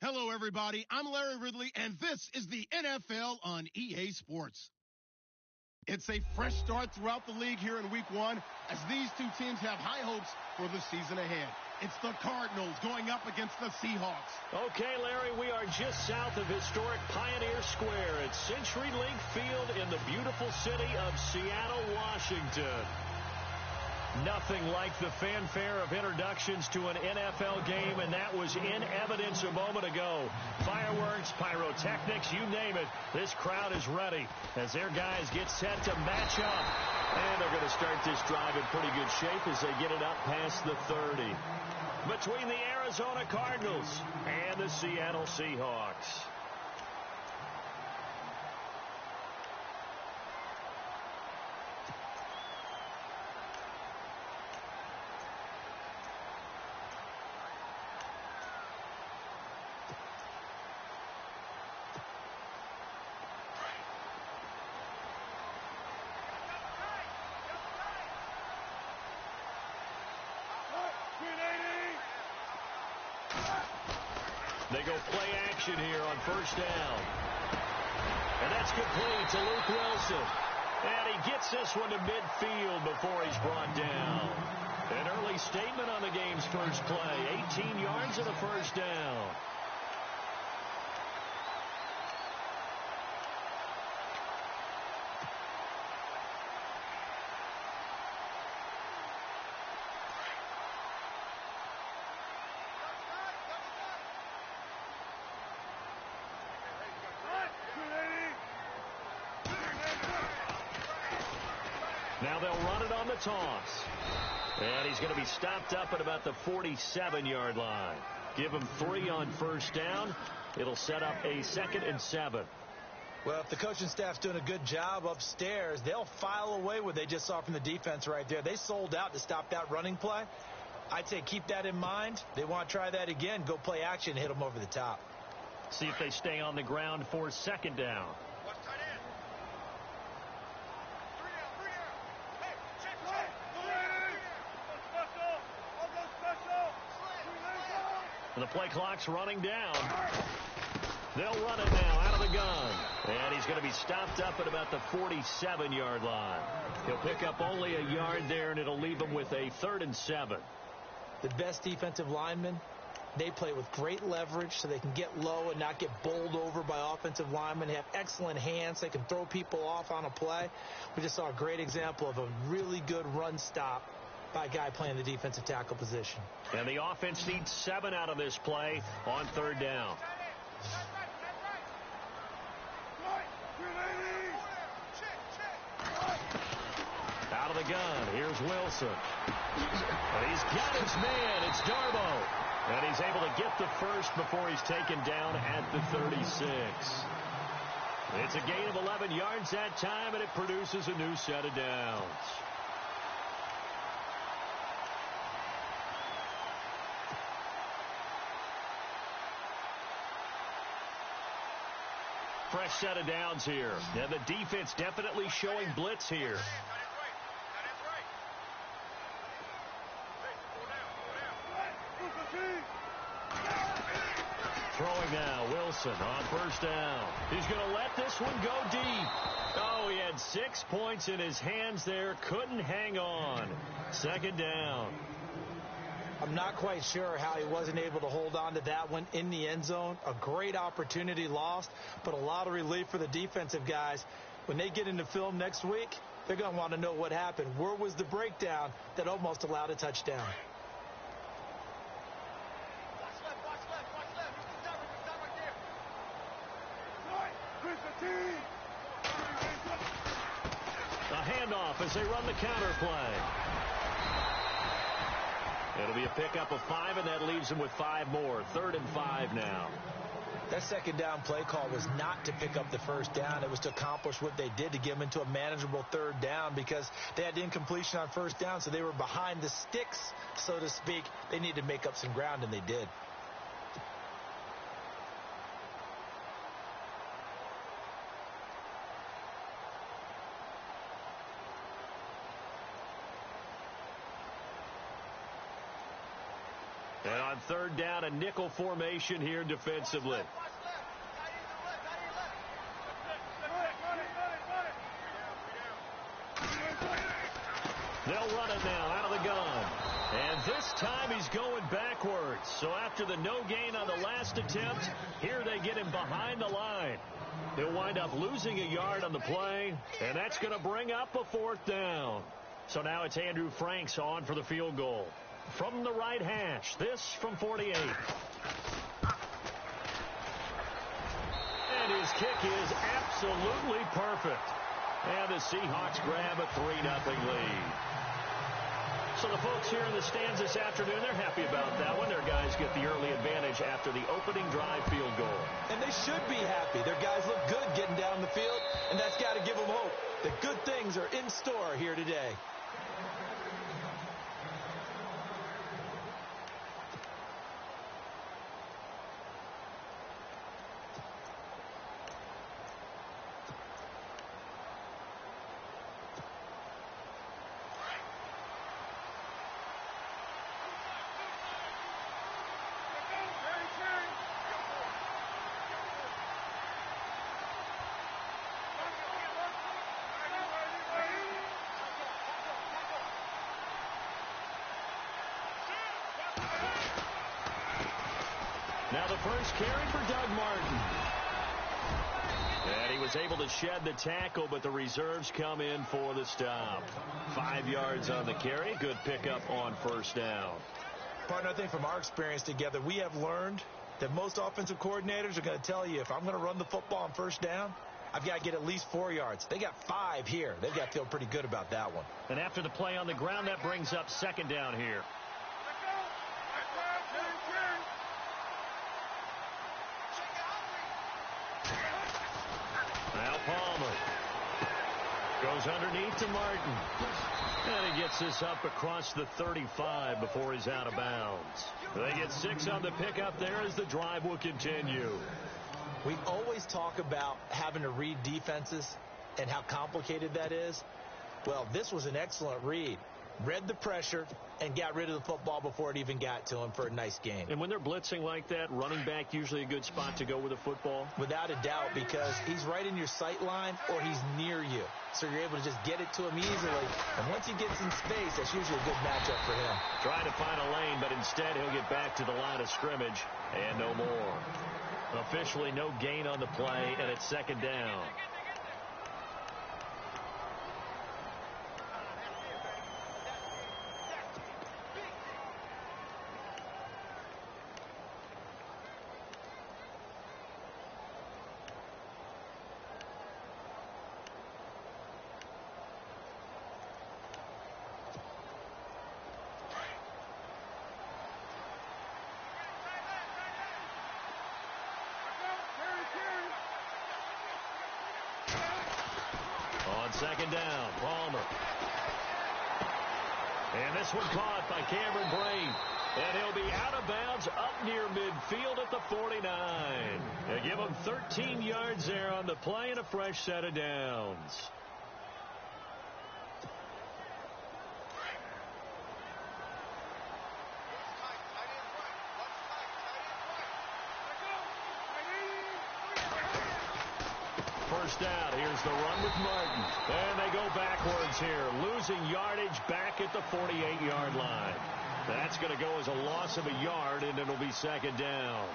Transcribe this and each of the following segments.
Hello, everybody. I'm Larry Ridley, and this is the NFL on EA Sports. It's a fresh start throughout the league here in Week 1 as these two teams have high hopes for the season ahead. It's the Cardinals going up against the Seahawks. Okay, Larry, we are just south of historic Pioneer Square at CenturyLink Field in the beautiful city of Seattle, Washington. Nothing like the fanfare of introductions to an NFL game, and that was in evidence a moment ago. Fireworks, pyrotechnics, you name it. This crowd is ready as their guys get set to match up. And they're going to start this drive in pretty good shape as they get it up past the 30. Between the Arizona Cardinals and the Seattle Seahawks. They go play action here on first down. And that's complete to Luke Wilson. And he gets this one to midfield before he's brought down. An early statement on the game's first play. 18 yards and a first down. Now they'll run it on the toss. And he's going to be stopped up at about the 47-yard line. Give him 3 on first down. It'll set up a 2nd and 7. Well, if the coaching staff's doing a good job upstairs, they'll file away what they just saw from the defense right there. They sold out to stop that running play. I'd say keep that in mind. They want to try that again. Go play action, hit them over the top. See if they stay on the ground for 2nd down. And the play clock's running down. They'll run it now out of the gun. And he's going to be stopped up at about the 47-yard line. He'll pick up only a yard there, and it'll leave him with a 3rd and 7. The best defensive linemen, they play with great leverage so they can get low and not get bowled over by offensive linemen. They have excellent hands. They can throw people off on a play. We just saw a great example of a really good run stop by a guy playing the defensive tackle position. And the offense needs 7 out of this play on 3rd down. Out of the gun, here's Wilson. And he's got his man, it's Darbo. And he's able to get the first before he's taken down at the 36. It's a gain of 11 yards that time, and it produces a new set of downs. Fresh set of downs here. And the defense definitely showing blitz here. Throwing now, Wilson on first down. He's going to let this one go deep. Oh, he had 6 points in his hands there. Couldn't hang on. 2nd down. I'm not quite sure how he wasn't able to hold on to that one in the end zone. A great opportunity lost, but a lot of relief for the defensive guys. When they get into film next week, they're going to want to know what happened. Where was the breakdown that almost allowed a touchdown? A handoff as they run the counter play. It'll be a pickup of 5, and that leaves them with 5 more. 3rd and 5 now. That 2nd down play call was not to pick up the first down. It was to accomplish what they did, to get them into a manageable 3rd down, because they had incompletion on first down, so they were behind the sticks, so to speak. They needed to make up some ground, and they did. And on third down, a nickel formation here defensively. They'll run it now out of the gun. And this time he's going backwards. So after the no gain on the last attempt, here they get him behind the line. He'll wind up losing a yard on the play, and that's going to bring up a fourth down. So now it's Andrew Franks on for the field goal. From the right hash, this from 48. And his kick is absolutely perfect. And the Seahawks grab a 3-0 lead. So the folks here in the stands this afternoon, they're happy about that one. Their guys get the early advantage after the opening drive field goal. And they should be happy. Their guys look good getting down the field, and that's got to give them hope that good things are in store here today. Now the first carry for Doug Martin. And he was able to shed the tackle, but the reserves come in for the stop. 5 yards on the carry. Good pickup on first down. Partner, I think from our experience together, we have learned that most offensive coordinators are going to tell you, if I'm going to run the football on first down, I've got to get at least 4 yards. They got 5 here. They've got to feel pretty good about that one. And after the play on the ground, that brings up second down here. Now Palmer goes underneath to Martin. And he gets this up across the 35 before he's out of bounds. They get 6 on the pickup there as the drive will continue. We always talk about having to read defenses and how complicated that is. Well, this was an excellent read. Read the pressure and got rid of the football before it even got to him for a nice game. And when they're blitzing like that, running back usually a good spot to go with the football? Without a doubt, because he's right in your sight line or he's near you. So you're able to just get it to him easily. And once he gets in space, that's usually a good matchup for him. Trying to find a lane, but instead he'll get back to the line of scrimmage and no more. Officially no gain on the play, and it's second down. On second down, Palmer. And this one caught by Cameron Brain. And he'll be out of bounds up near midfield at the 49. They give him 13 yards there on the play and a fresh set of downs. First down. Here's the run with Martin. And they go backwards here, losing yardage back at the 48-yard line. That's going to go as a loss of a yard, and it'll be second down.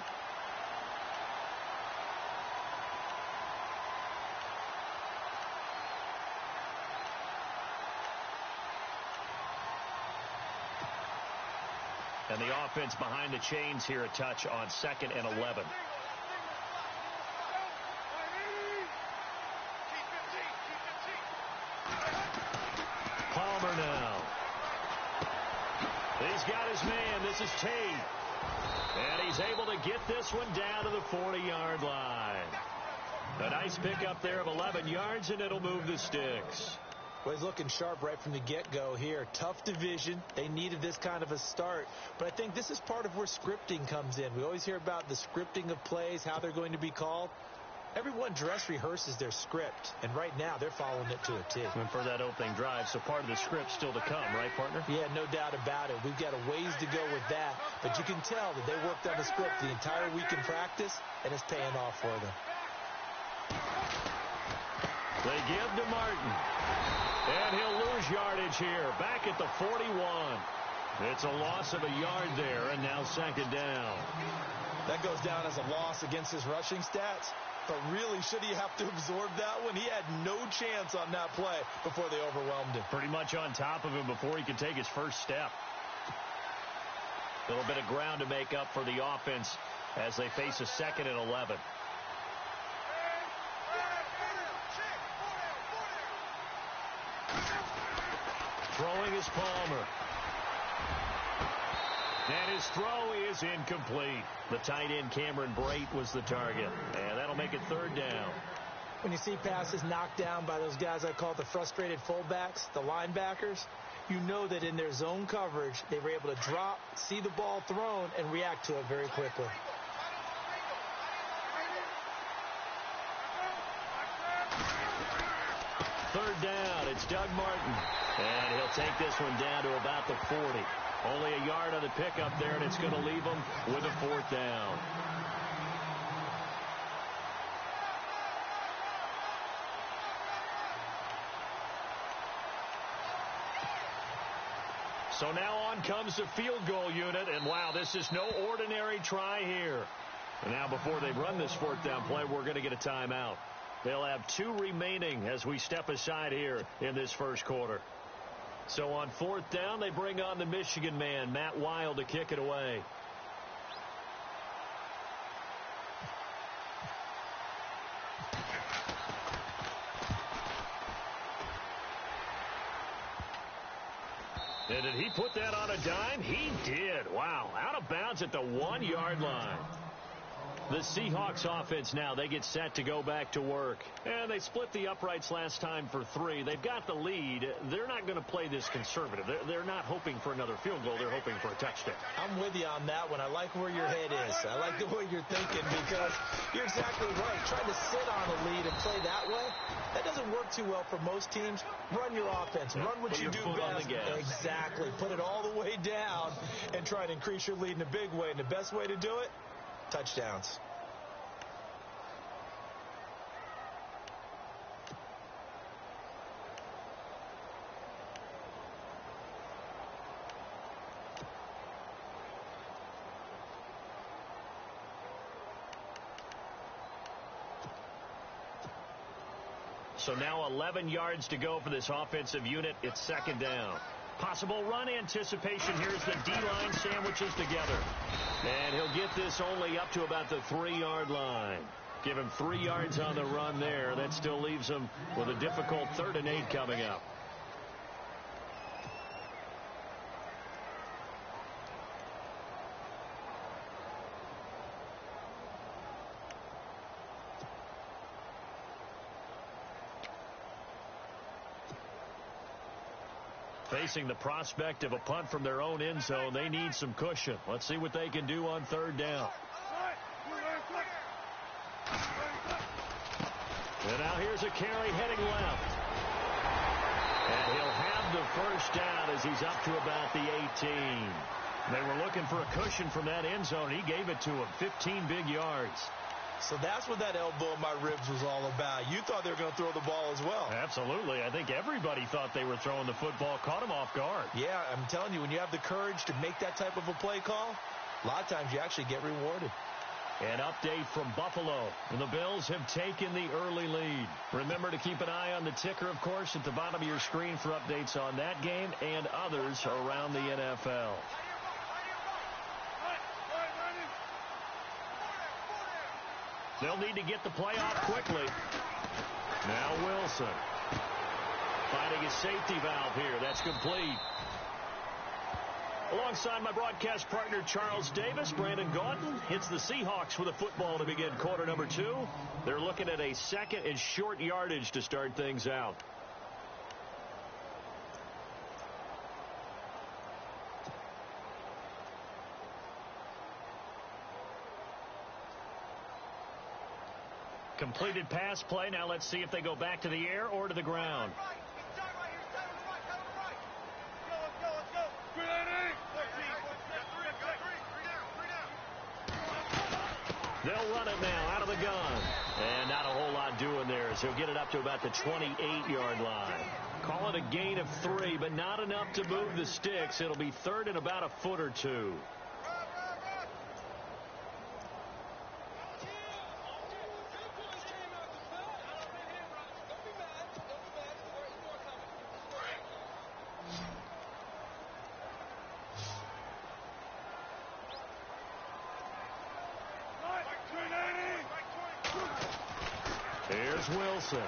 And the offense behind the chains here, a touch on 2nd and 11. Palmer now. He's got his man. This is Tate. And he's able to get this one down to the 40-yard line. A nice pickup there of 11 yards, and it'll move the sticks. Well, he's looking sharp right from the get-go here. Tough division. They needed this kind of a start. But I think this is part of where scripting comes in. We always hear about the scripting of plays, how they're going to be called. Everyone dress rehearses their script, and right now they're following it to a T. And for that opening drive, so part of the script still to come, right, partner? Yeah, no doubt about it. We've got a ways to go with that, but you can tell that they worked on the script the entire week in practice, and it's paying off for them. They give to Martin, and he'll lose yardage here, back at the 41. It's a loss of a yard there, and now second down. That goes down as a loss against his rushing stats. But really, should he have to absorb that one? He had no chance on that play before they overwhelmed him. Pretty much on top of him before he could take his first step. A little bit of ground to make up for the offense as they face a 2nd and 11. Throwing is Palmer. And his throw is incomplete. The tight end Cameron Brate was the target. And that'll make it 3rd down. When you see passes knocked down by those guys I call the frustrated fullbacks, the linebackers, you know that in their zone coverage, they were able to drop, see the ball thrown, and react to it very quickly. Third down, it's Doug Martin. And he'll take this one down to about the 40. Only a yard on the pickup there, and it's going to leave him with a 4th down. So now on comes the field goal unit, and wow, this is no ordinary try here. And now before they run this 4th down play, we're going to get a timeout. They'll have 2 remaining as we step aside here in this first quarter. So on 4th down, they bring on the Michigan man, Matt Wild, to kick it away. And did he put that on a dime? He did. Wow. Out of bounds at the 1-yard line. The Seahawks offense now, they get set to go back to work. And they split the uprights last time for 3. They've got the lead. They're not going to play this conservative. They're not hoping for another field goal. They're hoping for a touchdown. I'm with you on that one. I like where your head is. I like the way you're thinking because you're exactly right. Trying to sit on a lead and play that way, that doesn't work too well for most teams. Run your offense. Run what you do best. Exactly. Put it all the way down and try to increase your lead in a big way. And the best way to do it, touchdowns. So now 11 yards to go for this offensive unit. It's second down. Possible run anticipation. Here's the D-line sandwiches together. And he'll get this only up to about the 3-yard line. Give him 3 yards on the run there. That still leaves him with a difficult 3rd and 8 coming up. Facing the prospect of a punt from their own end zone, they need some cushion. Let's see what they can do on 3rd down. And now here's a carry heading left. And he'll have the first down as he's up to about the 18. They were looking for a cushion from that end zone. He gave it to him, 15 big yards. So that's what that elbow in my ribs was all about. You thought they were going to throw the ball as well. Absolutely. I think everybody thought they were throwing the football, caught him off guard. Yeah, I'm telling you, when you have the courage to make that type of a play call, a lot of times you actually get rewarded. An update from Buffalo. The Bills have taken the early lead. Remember to keep an eye on the ticker, of course, at the bottom of your screen for updates on that game and others around the NFL. They'll need to get the play off quickly. Now Wilson finding a safety valve here. That's complete. Alongside my broadcast partner, Charles Davis, Brandon Gaudin hits the Seahawks with a football to begin quarter number 2. They're looking at a 2nd and short yardage to start things out. Completed pass play. Now let's see if they go back to the air or to the ground. They'll run it now out of the gun. And not a whole lot doing there as he'll get it up to about the 28-yard line. Call it a gain of 3, but not enough to move the sticks. It'll be third and about a foot or two. Here's Wilson.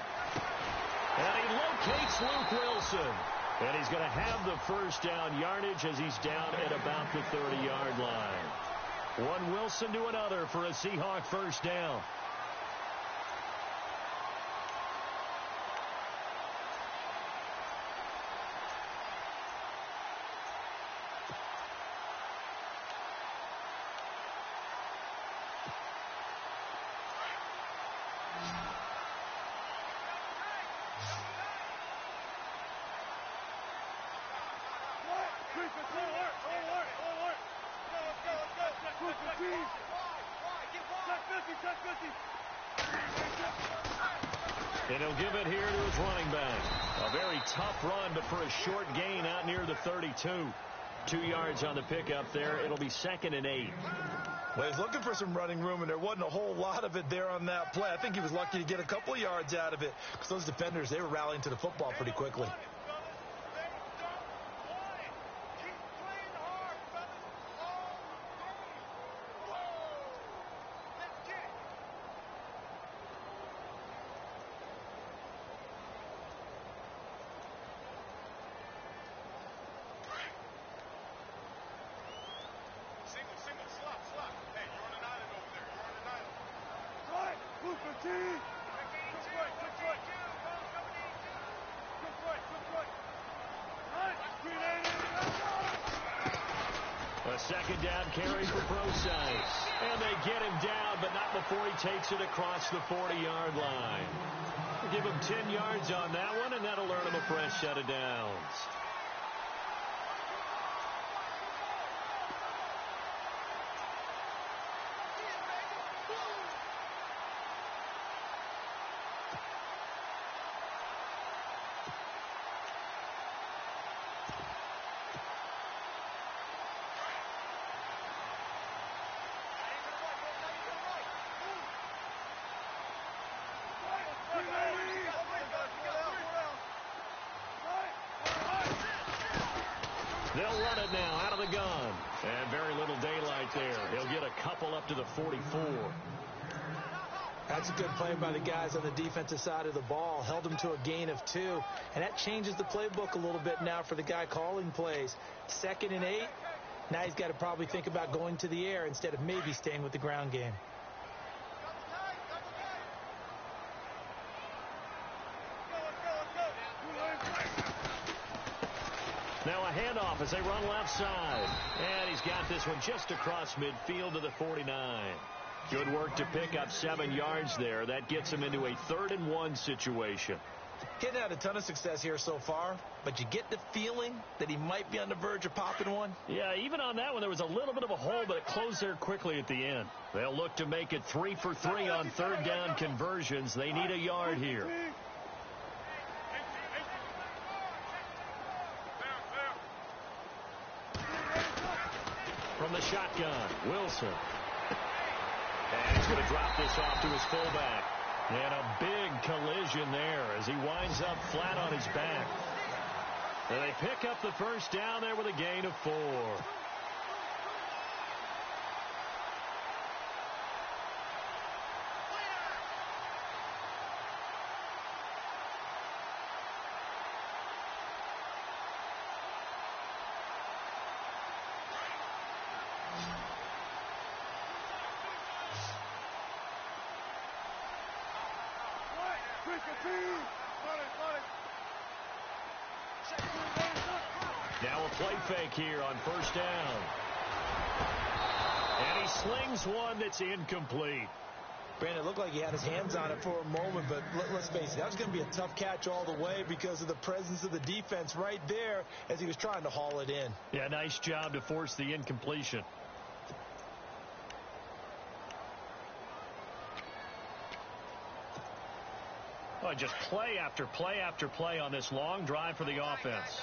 And he locates Luke Wilson. And he's going to have the first down yardage as he's down at about the 30-yard line. One Wilson to another for a Seahawk first down. And he'll give it here to his running back. A very tough run, but for a short gain out near the 32. 2 yards on the pickup there. It'll be 2nd and 8. Well, he's looking for some running room, and there wasn't a whole lot of it there on that play. I think he was lucky to get a couple of yards out of it because those defenders, they were rallying to the football pretty quickly. A second down carry for Procise. And they get him down, but not before he takes it across the 40-yard line. Give him 10 yards on that one, and that'll earn him a fresh set of downs. They'll run it now out of the gun. And very little daylight there. He'll get a couple up to the 44. That's a good play by the guys on the defensive side of the ball. Held them to a gain of 2. And that changes the playbook a little bit now for the guy calling plays. 2nd and 8. Now he's got to probably think about going to the air instead of maybe staying with the ground game. Now a handoff as they run left side. And he's got this one just across midfield to the 49. Good work to pick up 7 yards there. That gets him into a 3rd and 1 situation. He hadn't had a ton of success here so far, but you get the feeling that he might be on the verge of popping one. Yeah, even on that one, there was a little bit of a hole, but it closed there quickly at the end. They'll look to make it 3 for 3 on 3rd down conversions. They need a yard here. From the shotgun, Wilson. And he's going to drop this off to his fullback. And a big collision there as he winds up flat on his back. And they pick up the first down there with a gain of 4. Now a play fake here on first down. And he slings one that's incomplete. Brandon, it looked like he had his hands on it for a moment, but let's face it, that was going to be a tough catch all the way because of the presence of the defense right there as he was trying to haul it in. Yeah, nice job to force the incompletion. Oh, just play after play after play on this long drive for the offense.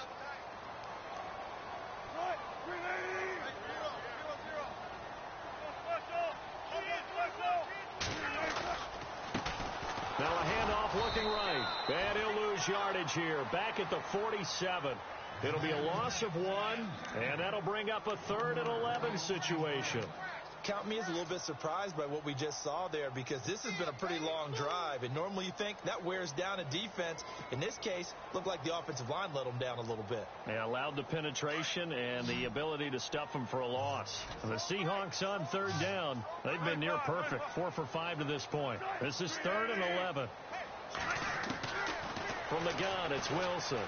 Now a handoff looking right. And he'll lose yardage here. Back at the 47. It'll be a loss of 1. And that'll bring up a 3rd and 11 situation. Count me as a little bit surprised by what we just saw there because this has been a pretty long drive. And normally you think that wears down a defense. In this case, looked like the offensive line let them down a little bit. They allowed the penetration and the ability to stuff them for a loss. The Seahawks on 3rd down. They've been near perfect. 4 for 5 to this point. This is 3rd and 11. From the gun, it's Wilson.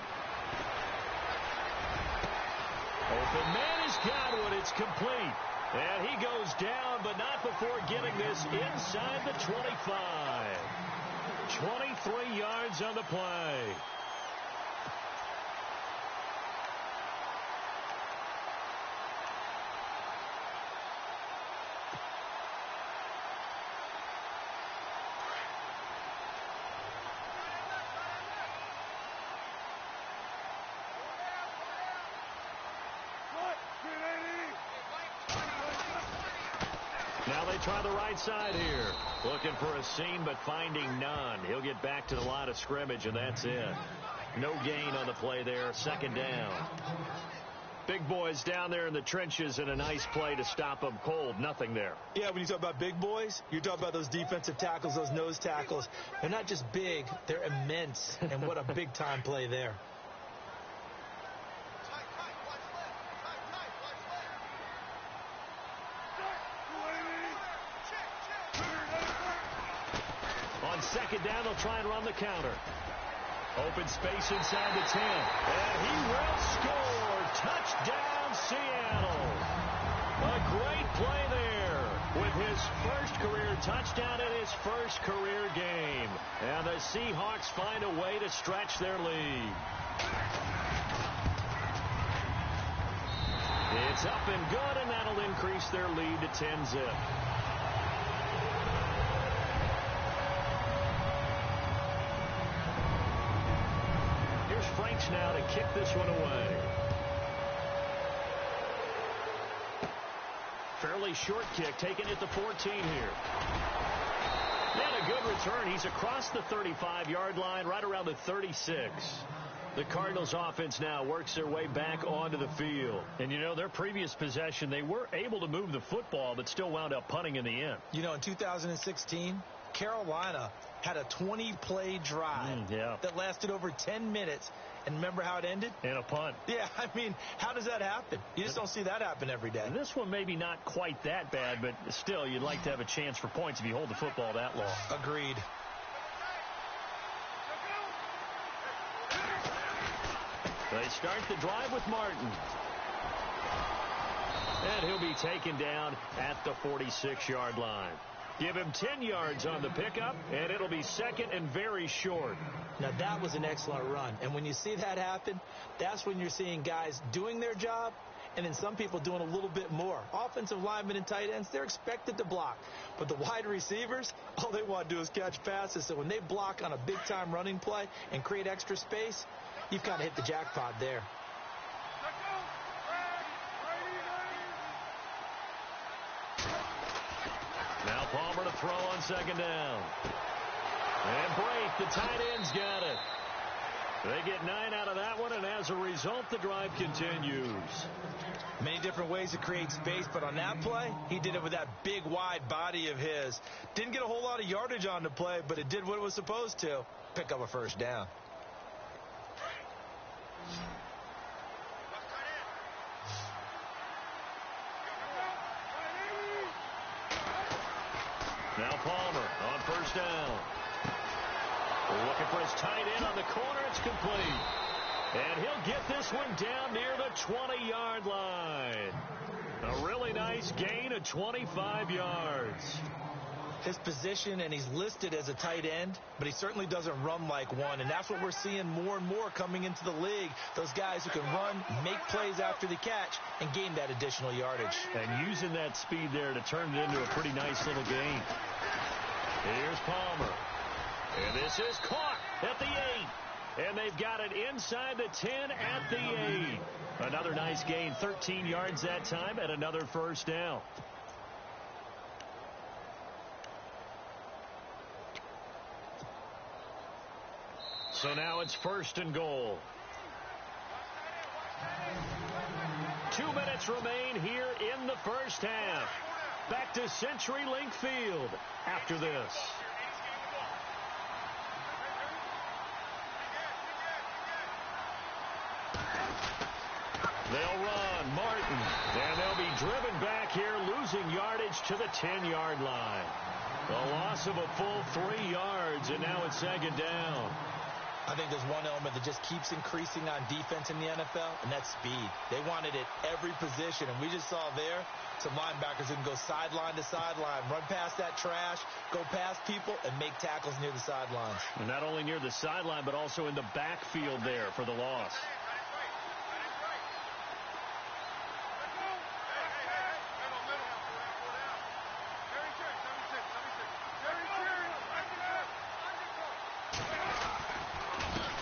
Open man is Godwin. It's complete. And he goes down, but not before getting this inside the 25. 23 yards on the play. Now they try the right side here. Looking for a seam, but finding none. He'll get back to the line of scrimmage, and that's it. No gain on the play there. 2nd down. Big boys down there in the trenches and a nice play to stop them cold. Nothing there. Yeah, when you talk about big boys, you're talking about those defensive tackles, those nose tackles. They're not just big, they're immense. And what a big-time play there. On 2nd down, they'll try and run the counter. Open space inside the 10. And he will score. Touchdown, Seattle. A great play there with his first career touchdown in his first career game. And the Seahawks find a way to stretch their lead. It's up and good, and that'll increase their lead to 10-zip. Franks now to kick this one away. Fairly short kick, taken at the 14 here. And a good return. He's across the 35-yard line, right around the 36. The Cardinals offense now works their way back onto the field. And, you know, their previous possession, they were able to move the football, but still wound up punting in the end. You know, in 2016, Carolina had a 20-play drive that lasted over 10 minutes. And remember how it ended? In a punt. Yeah, I mean, how does that happen? You just don't see that happen every day. And this one maybe not quite that bad, but still, you'd like to have a chance for points if you hold the football that long. Agreed. They start the drive with Martin. And he'll be taken down at the 46-yard line. Give him 10 yards on the pickup, and it'll be 2nd and very short. Now, that was an excellent run. And when you see that happen, that's when you're seeing guys doing their job and then some people doing a little bit more. Offensive linemen and tight ends, they're expected to block. But the wide receivers, all they want to do is catch passes. So when they block on a big-time running play and create extra space, you've kind of hit the jackpot there. Now Palmer to throw on 2nd down. And Brake, the tight end's got it. They get 9 out of that one, and as a result, the drive continues. Many different ways to create space, but on that play, he did it with that big, wide body of his. Didn't get a whole lot of yardage on the play, but it did what it was supposed to. Pick up a 1st down. Now Palmer on 1st down. Looking for his tight end on the corner. It's complete. And he'll get this one down near the 20-yard line. A really nice gain of 25 yards. his position, and he's listed as a tight end, but he certainly doesn't run like one, and that's what we're seeing more and more coming into the league. Those guys who can run, make plays after the catch, and gain that additional yardage. And using that speed there to turn it into a pretty nice little gain. Here's Palmer. And this is caught at the 8. And they've got it inside the 10 at the 8. Another nice gain, 13 yards that time, and another first down. So now it's 1st and goal. 2 minutes remain here in the first half. Back to CenturyLink Field after this. They'll run Martin, and they'll be driven back here, losing yardage to the 10-yard line. A loss of a full 3 yards, and now it's 2nd down. I think there's one element that just keeps increasing on defense in the NFL, and that's speed. They want it at every position, and we just saw there some linebackers who can go sideline to sideline, run past that trash, go past people, and make tackles near the sidelines. And not only near the sideline, but also in the backfield there for the loss.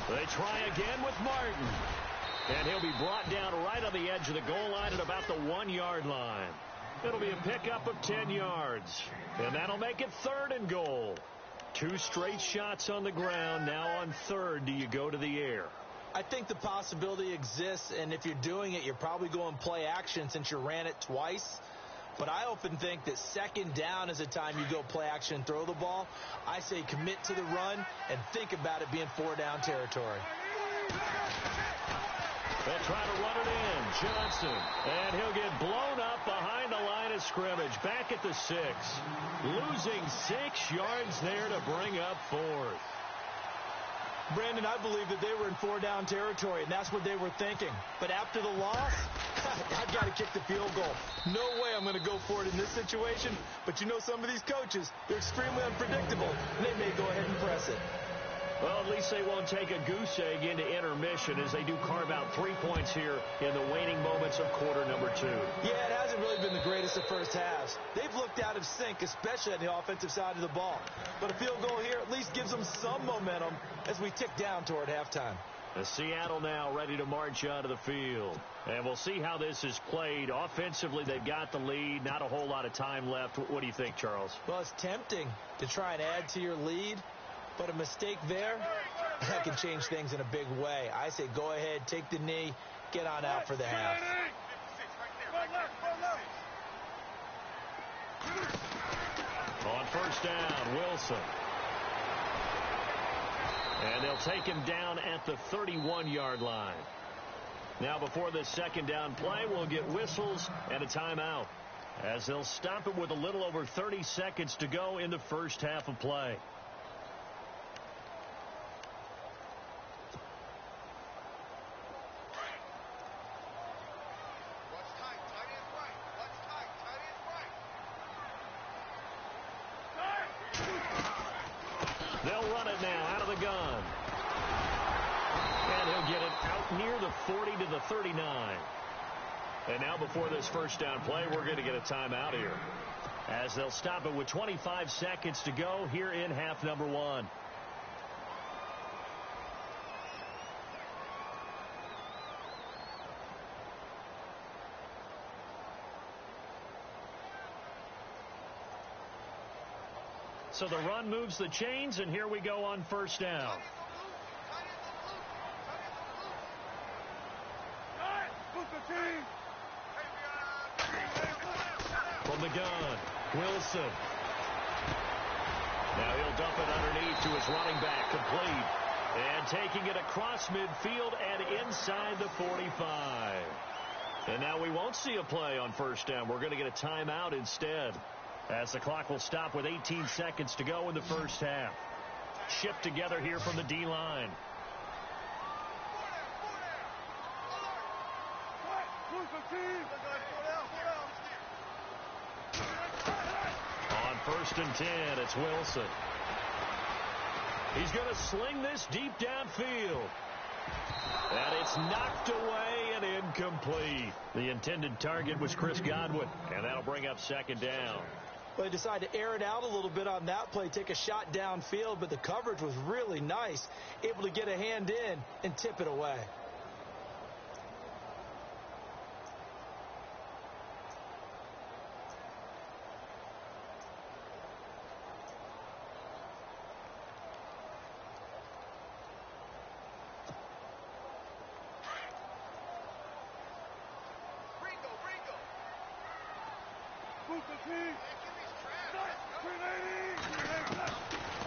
They try again with Martin. And he'll be brought down right on the edge of the goal line at about the 1-yard line. It'll be a pickup of 10 yards. And that'll make it 3rd and goal. 2 straight shots on the ground. Now on 3rd, do you go to the air? I think the possibility exists, and if you're doing it, you're probably going play action since you ran it twice. But I often think that 2nd down is the time you go play action and throw the ball. I say commit to the run and think about it being 4-down territory. They'll try to run it in. Johnson. And he'll get blown up behind the line of scrimmage. Back at the 6. Losing 6 yards there to bring up 4th. Brandon, I believe that they were in 4-down territory, and that's what they were thinking. But after the loss, I've got to kick the field goal. No way I'm going to go for it in this situation. But you know some of these coaches, they're extremely unpredictable, and they may go ahead and press it. Well, at least they won't take a goose egg into intermission as they do carve out 3 points here in the waning moments of quarter number 2. Yeah, it hasn't really been the greatest of first halves. They've looked out of sync, especially on the offensive side of the ball. But a field goal here at least gives them some momentum as we tick down toward halftime. Seattle now ready to march onto the field. And we'll see how this is played. Offensively, they've got the lead. Not a whole lot of time left. What do you think, Charles? Well, it's tempting to try and add to your lead. But a mistake there, that can change things in a big way. I say go ahead, take the knee, get on out for the half. On 1st down, Wilson. And they'll take him down at the 31-yard line. Now before this 2nd down play, we'll get whistles and a timeout, as they'll stop it with a little over 30 seconds to go in the first half of play. They'll run it now out of the gun. And he'll get it out near the 40 to the 39. And now before this 1st down play, we're going to get a timeout here, as they'll stop it with 25 seconds to go here in half number 1. So the run moves the chains, and here we go on 1st down. From the gun, Wilson. Now he'll dump it underneath to his running back, complete. And taking it across midfield and inside the 45. And now we won't see a play on 1st down. We're going to get a timeout instead, as the clock will stop with 18 seconds to go in the first half. Shift together here from the D-line. On 1st 1st and 10. It's Wilson. He's going to sling this deep downfield. And it's knocked away and incomplete. The intended target was Chris Godwin, and that'll bring up 2nd down. Well, they decided to air it out a little bit on that play, take a shot downfield, but the coverage was really nice, able to get a hand in and tip it away.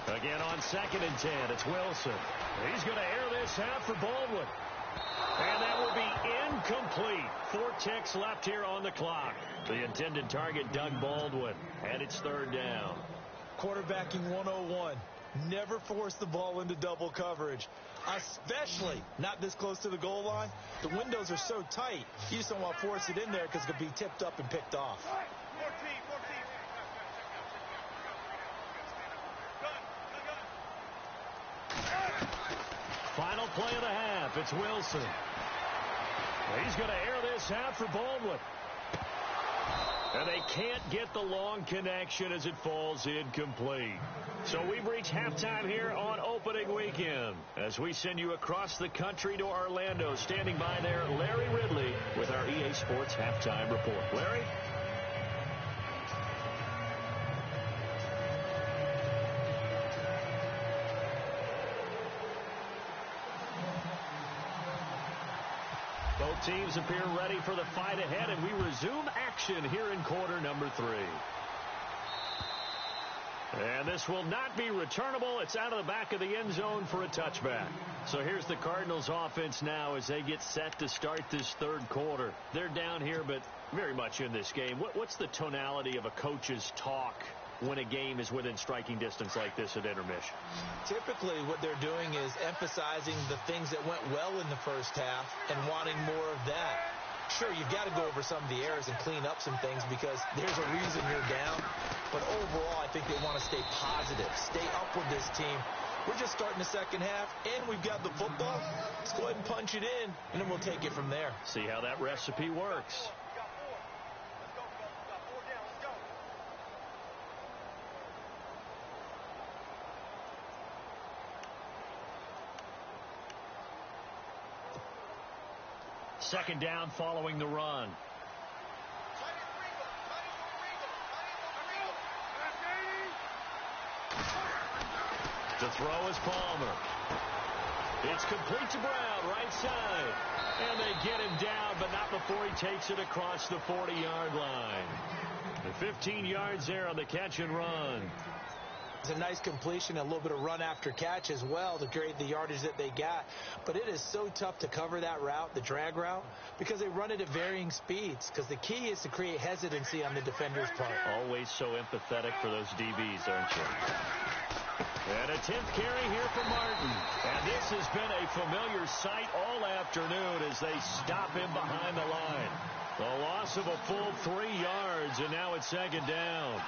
Again on 2nd and 10, it's Wilson. He's going to air this out for Baldwin. And that will be incomplete. 4 ticks left here on the clock. The intended target, Doug Baldwin, and it's 3rd down. Quarterbacking 101. Never force the ball into double coverage, especially not this close to the goal line. The windows are so tight, you just don't want to force it in there because it could be tipped up and picked off. Final play of the half. It's Wilson. He's going to air this out for Baldwin. And they can't get the long connection as it falls incomplete. So we've reached halftime here on opening weekend as we send you across the country to Orlando. Standing by there, Larry Ridley with our EA Sports Halftime Report. Larry? Both teams appear ready for the fight ahead, and we resume action here in quarter number 3. And this will not be returnable. It's out of the back of the end zone for a touchback. So here's the Cardinals offense now as they get set to start this 3rd quarter. They're down here, but very much in this game. What's the tonality of a coach's talk when a game is within striking distance like this at intermission? Typically what they're doing is emphasizing the things that went well in the first half and wanting more of that. Sure, you've got to go over some of the errors and clean up some things because there's a reason you're down. But overall, I think they want to stay positive, stay up with this team. We're just starting the second half, and we've got the football. Let's go ahead and punch it in, and then we'll take it from there. See how that recipe works. Second down following the run. The throw is Palmer. It's complete to Brown, right side. And they get him down, but not before he takes it across the 40-yard line. The 15 yards there on the catch and run. It's a nice completion, a little bit of run after catch as well to create the yardage that they got. But it is so tough to cover that route, the drag route, because they run it at varying speeds. Because the key is to create hesitancy on the defender's part. Always so empathetic for those DBs, aren't you? And a 10th carry here for Martin. And this has been a familiar sight all afternoon as they stop him behind the line. The loss of a full 3 yards, and now it's 2nd down.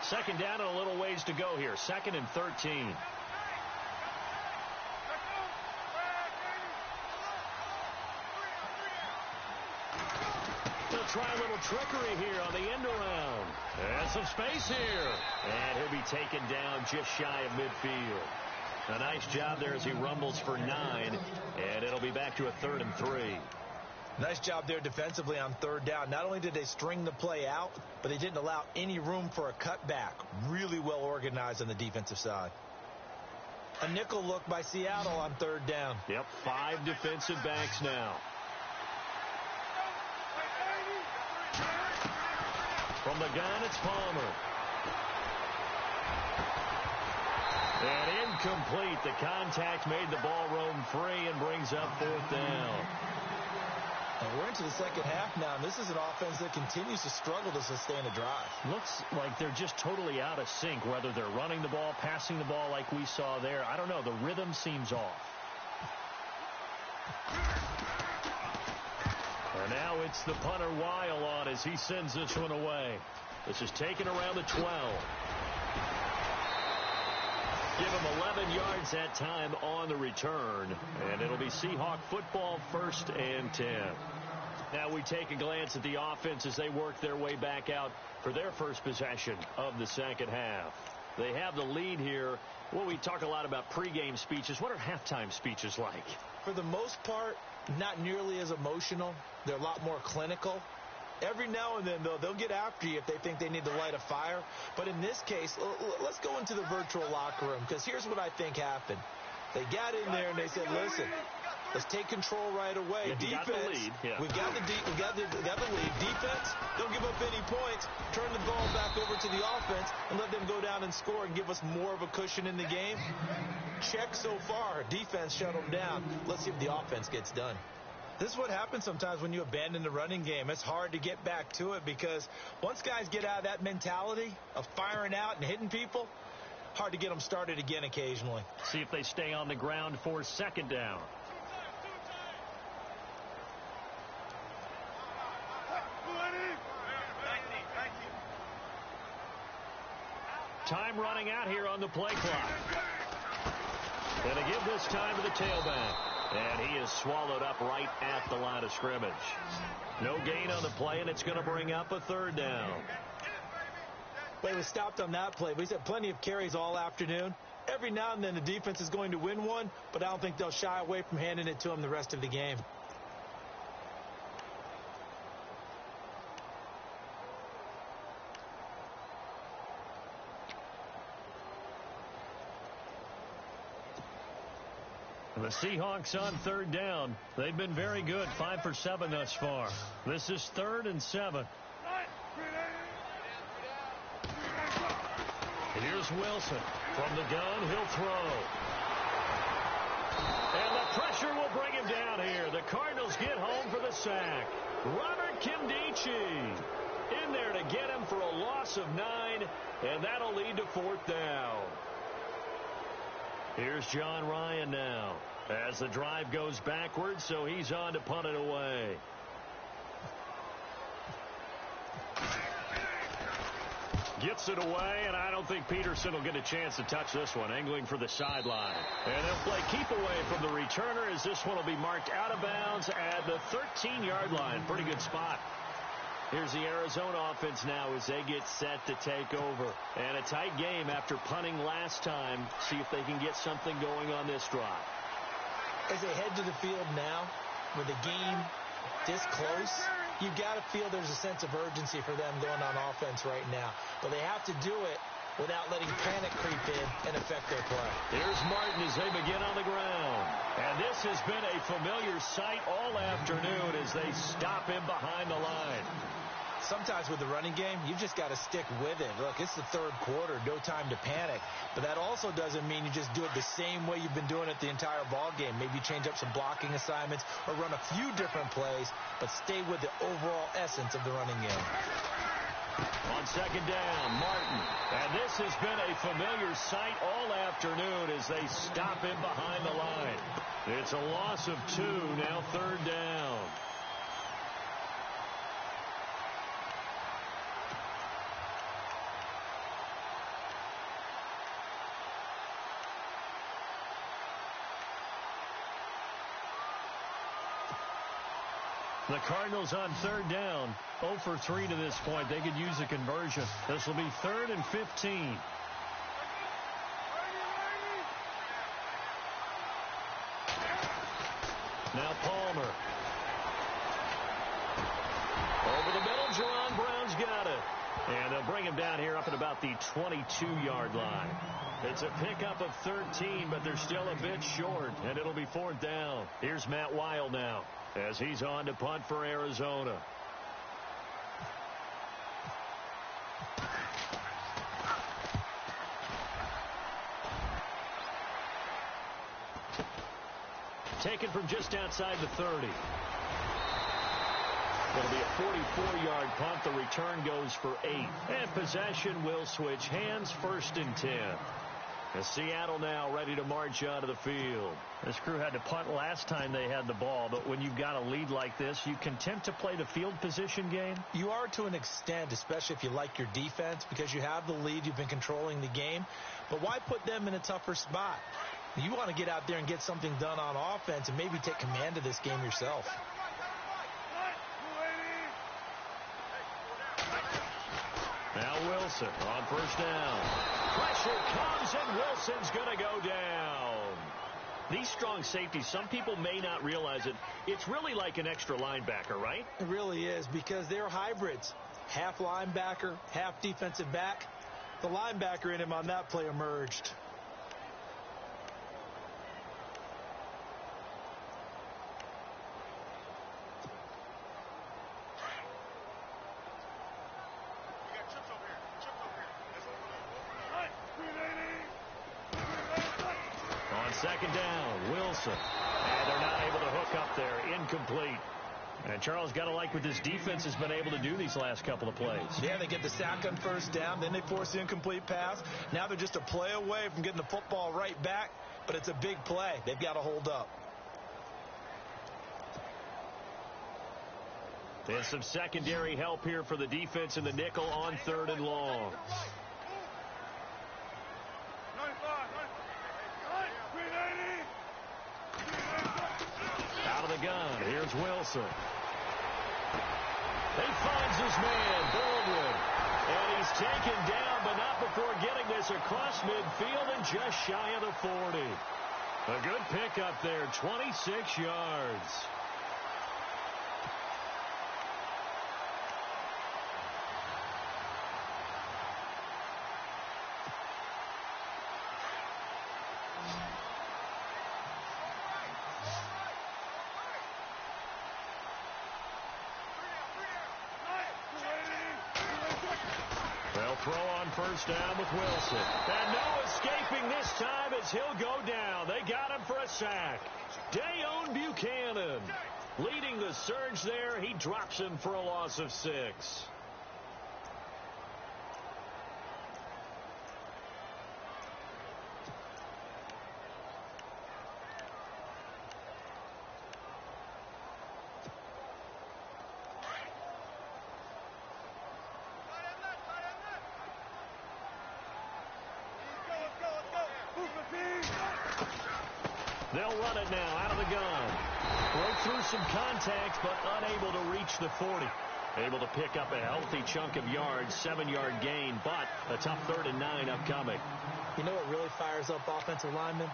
Second down and a little ways to go here. 2nd and 13. They'll try a little trickery here on the end around. And some space here. And he'll be taken down just shy of midfield. A nice job there as he rumbles for 9. And it'll be back to a 3rd and 3. Nice job there defensively on 3rd down. Not only did they string the play out, but they didn't allow any room for a cutback. Really well organized on the defensive side. A nickel look by Seattle on 3rd down. Yep, 5 defensive backs now. From the gun, it's Palmer. And incomplete. The contact made the ball roam free and brings up 4th down. And we're into the second half now, and this is an offense that continues to struggle to sustain a drive. Looks like they're just totally out of sync, whether they're running the ball, passing the ball like we saw there. I don't know. The rhythm seems off. And now it's the punter Weil on as he sends this one away. This is taken around the 12. Give him 11 yards that time on the return. And it'll be Seahawk football, 1st and 10. Now we take a glance at the offense as they work their way back out for their first possession of the second half. They have the lead here. Well, we talk a lot about pregame speeches. What are halftime speeches like? For the most part, not nearly as emotional. They're a lot more clinical. Every now and then, though, they'll get after you if they think they need to light a fire. But in this case, let's go into the virtual locker room, because here's what I think happened. They got in there and they said, listen, let's take control right away. Yeah, defense, got the lead. Yeah. we've got the lead. Defense, don't give up any points. Turn the ball back over to the offense and let them go down and score and give us more of a cushion in the game. Check so far. Defense shut them down. Let's see if the offense gets done. This is what happens sometimes when you abandon the running game. It's hard to get back to it because once guys get out of that mentality of firing out and hitting people, hard to get them started again occasionally. See if they stay on the ground for 2nd down. Time running out here on the play clock. Going to give this time to the tailback. And he is swallowed up right at the line of scrimmage. No gain on the play, and it's going to bring up a 3rd down. Well, he was stopped on that play, but he's had plenty of carries all afternoon. Every now and then the defense is going to win one, but I don't think they'll shy away from handing it to him the rest of the game. The Seahawks on 3rd down. They've been very good, 5 for 7 thus far. This is 3rd and 7. Here's Wilson. From the gun, he'll throw. And the pressure will bring him down here. The Cardinals get home for the sack. Robert Kimdichie in there to get him for a loss of 9, and that'll lead to 4th down. Here's John Ryan now as the drive goes backwards, so he's on to punt it away. Gets it away, and I don't think Peterson will get a chance to touch this one. Angling for the sideline. And they'll play keep away from the returner as this one will be marked out of bounds at the 13-yard line. Pretty good spot. Here's the Arizona offense now as they get set to take over. And a tight game after punting last time. See if they can get something going on this drive. As they head to the field now, with the game this close, you've got to feel there's a sense of urgency for them going on offense right now. But they have to do it without letting panic creep in and affect their play. Here's Martin as they begin on the ground. And this has been a familiar sight all afternoon as they stop him behind the line. Sometimes with the running game, you've just got to stick with it. Look, it's the 3rd quarter, no time to panic. But that also doesn't mean you just do it the same way you've been doing it the entire ball game. Maybe change up some blocking assignments or run a few different plays, but stay with the overall essence of the running game. On 2nd down, Martin. And this has been a familiar sight all afternoon as they stop him behind the line. It's a loss of 2, now 3rd down. The Cardinals on 3rd down, 0 for 3 to this point. They could use a conversion. This will be 3rd and 15. Now Palmer. Over the middle, Jerron Brown's got it. And they'll bring him down here up at about the 22-yard line. It's a pickup of 13, but they're still a bit short, and it'll be 4th down. Here's Matt Weil now as he's on to punt for Arizona. Taken from just outside the 30. It'll be a 44-yard punt. The return goes for 8. And possession will switch hands, 1st and 10. And Seattle now ready to march onto the field. This crew had to punt last time they had the ball, but when you've got a lead like this, you content to play the field position game? You are to an extent, especially if you like your defense, because you have the lead, you've been controlling the game. But why put them in a tougher spot? You want to get out there and get something done on offense and maybe take command of this game yourself. Now Wilson on first down. Pressure comes, and Wilson's going to go down. These strong safeties, some people may not realize it. It's really like an extra linebacker, right? It really is, because they're hybrids. Half linebacker, half defensive back. The linebacker in him on that play emerged. Second down, Wilson. And they're not able to hook up there. Incomplete. And Charles, got to like what this defense has been able to do these last couple of plays. Yeah, they get the sack on first down, then they force the incomplete pass. Now they're just a play away from getting the football right back, but it's a big play. They've got to hold up. There's some secondary help here for the defense in the nickel on 3rd and long. Out of the gun, here's Wilson. He finds his man, Baldwin. And he's taken down, but not before getting this across midfield and just shy of the 40. A good pickup there, 26 yards. Throw on first down with Wilson. And no escaping this time as he'll go down. They got him for a sack. Dayon Buchanan leading the surge there. He drops him for a loss of 6. They'll run it now out of the gun. Broke through some contact, but unable to reach the 40. Able to pick up a healthy chunk of yards, 7-yard gain, but a tough 3rd and 9 upcoming. You know what really fires up offensive linemen?